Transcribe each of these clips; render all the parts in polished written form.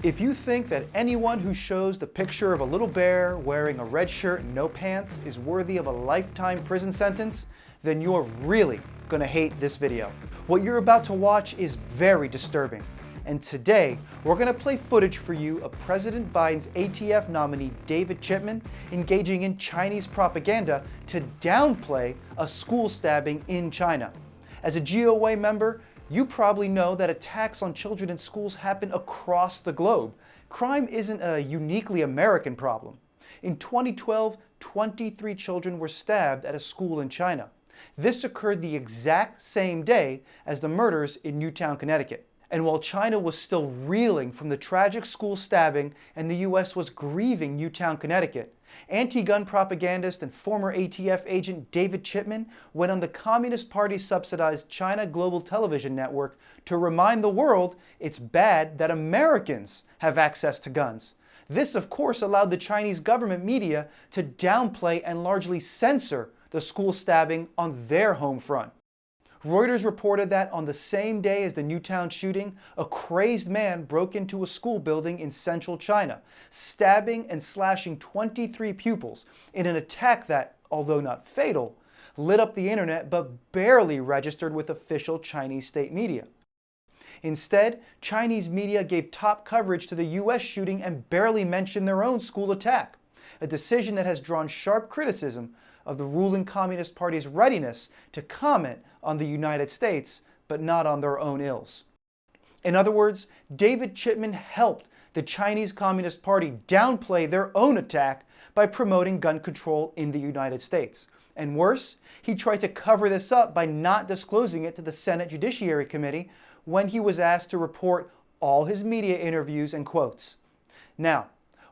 If you think that anyone who shows the picture of a little bear wearing a red shirt and no pants is worthy of a lifetime prison sentence, then you're really gonna hate this video. What you're about to watch is very disturbing. And today, we're gonna play footage for you of President Biden's ATF nominee David Chipman engaging in Chinese propaganda to downplay a school stabbing in China. As a GOA member, you probably know that attacks on children in schools happen across the globe. Crime isn't a uniquely American problem. In 2012, 23 children were stabbed at a school in China. This occurred the exact same day as the murders in Newtown, Connecticut. And while China was still reeling from the tragic school stabbing and the US was grieving Newtown, Connecticut, anti-gun propagandist and former ATF agent David Chipman went on the Communist Party-subsidized China Global Television Network to remind the world it's bad that Americans have access to guns. This, of course, allowed the Chinese government media to downplay and largely censor the school stabbing on their home front. Reuters reported that on the same day as the Newtown shooting, a crazed man broke into a school building in central China, stabbing and slashing 23 pupils in an attack that, although not fatal, lit up the internet but barely registered with official Chinese state media. Instead, Chinese media gave top coverage to the US shooting and barely mentioned their own school attack, a decision that has drawn sharp criticism of the ruling Communist Party's readiness to comment on the United States, but not on their own ills. In other words, David Chipman helped the Chinese Communist Party downplay their own attack by promoting gun control in the United States. And worse, he tried to cover this up by not disclosing it to the Senate Judiciary Committee when he was asked to report all his media interviews and quotes. Now,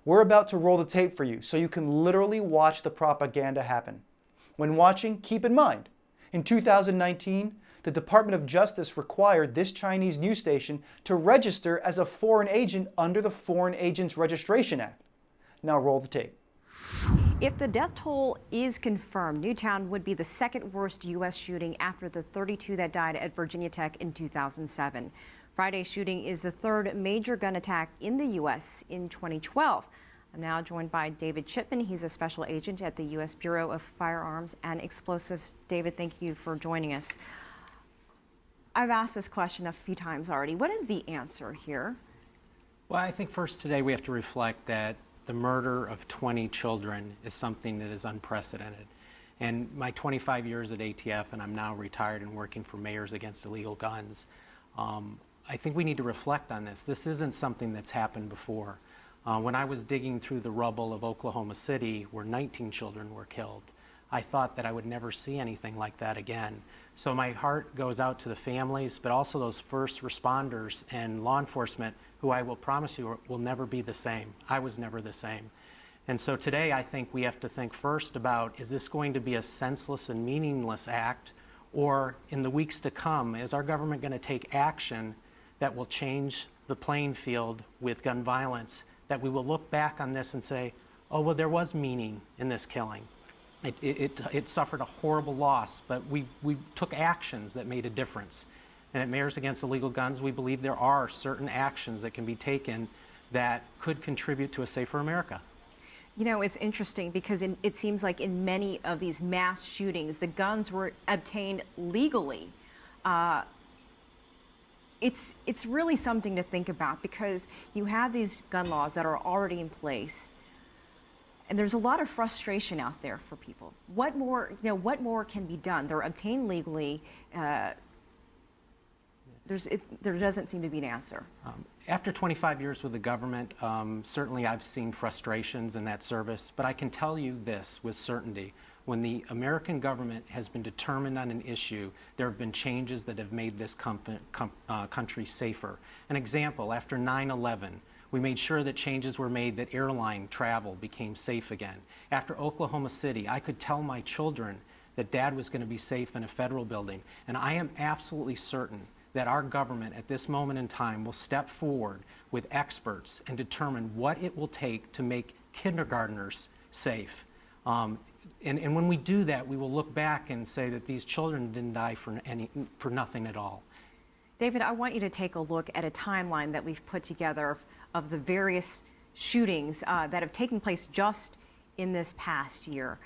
we're about to roll the tape for you so you can literally watch the propaganda happen. When watching, keep in mind, in 2019, the Department of Justice required this Chinese news station to register as a foreign agent under the Foreign Agents Registration Act. Now roll the tape. If the death toll is confirmed, Newtown would be the second worst U.S. shooting after the 32 that died at Virginia Tech in 2007. Friday's shooting is the third major gun attack in the U.S. in 2012. I'm now joined by David Chipman. He's a special agent at the U.S. Bureau of Firearms and Explosives. David, thank you for joining us. I've asked this question a few times already. What is the answer here? Well, I think first today we have to reflect that the murder of 20 children is something that is unprecedented. And my 25 years at ATF, and I'm now retired and working for Mayors Against Illegal Guns, I think we need to reflect on this. This isn't something that's happened before. When I was digging through the rubble of Oklahoma City, where 19 children were killed, I thought that I would never see anything like that again. So my heart goes out to the families, but also those first responders and law enforcement who I will promise you will never be the same. I was never the same. And so today I think we have to think first about, is this going to be a senseless and meaningless act? Or in the weeks to come, is our government going to take action that will change the playing field with gun violence, that we will look back on this and say, oh, well, there was meaning in this killing. It suffered a horrible loss, but we took actions that made a difference. And at Mayors Against Illegal Guns, we believe there are certain actions that can be taken that could contribute to a safer America. You know, it's interesting because it seems like in many of these mass shootings, the guns were obtained legally. It's really something to think about because you have these gun laws that are already in place, and there's a lot of frustration out there for people. What more, what more can be done? They're obtained legally. There doesn't seem to be an answer. After 25 years with the government, certainly I've seen frustrations in that service, but I can tell you this with certainty. When the American government has been determined on an issue, there have been changes that have made this country safer. An example, after 9/11, we made sure that changes were made that airline travel became safe again. After Oklahoma City, I could tell my children that Dad was going to be safe in a federal building, and I am absolutely certain that our government at this moment in time will step forward with experts and determine what it will take to make kindergartners safe. And when we do that, we will look back and say that these children didn't die for nothing at all. David, I want you to take a look at a timeline that we've put together of the various shootings that have taken place just in this past year.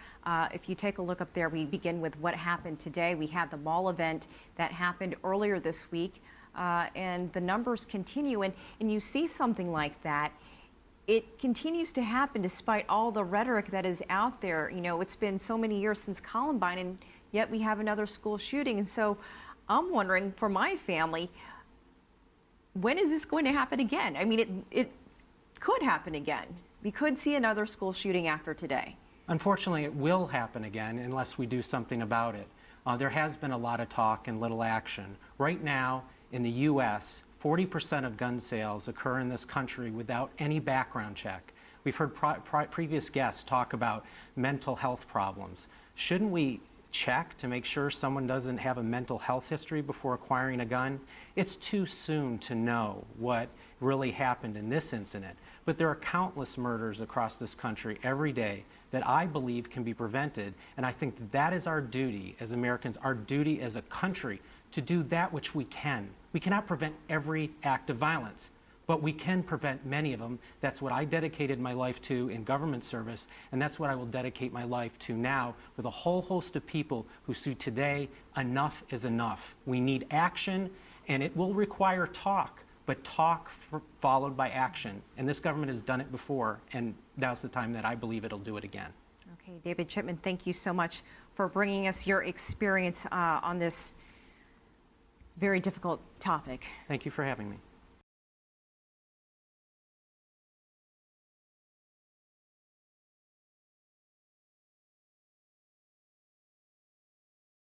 If you take a look up there, we begin with what happened today. We had the mall event that happened earlier this week, and the numbers continue. And you see something like that, it continues to happen despite all the rhetoric that is out there. You know, it's been so many years since Columbine, and yet we have another school shooting. And so I'm wondering, for my family, when is this going to happen again? I mean, it could happen again. We could see another school shooting after today. Unfortunately, it will happen again unless we do something about it. There has been a lot of talk and little action. Right now, in the U.S., 40% of gun sales occur in this country without any background check. We've heard previous guests talk about mental health problems. Shouldn't we check to make sure someone doesn't have a mental health history before acquiring a gun? It's too soon to know what really happened in this incident, but there are countless murders across this country every day that I believe can be prevented, and I think that is our duty as Americans, our duty as a country, to do that which we can. We cannot prevent every act of violence, but we can prevent many of them. That's what I dedicated my life to in government service, and that's what I will dedicate my life to now with a whole host of people who see today enough is enough. We need action, and it will require talk, but talk followed by action. And this government has done it before, and now's the time that I believe it'll do it again. Okay, David Chipman, thank you so much for bringing us your experience on this very difficult topic. Thank you for having me.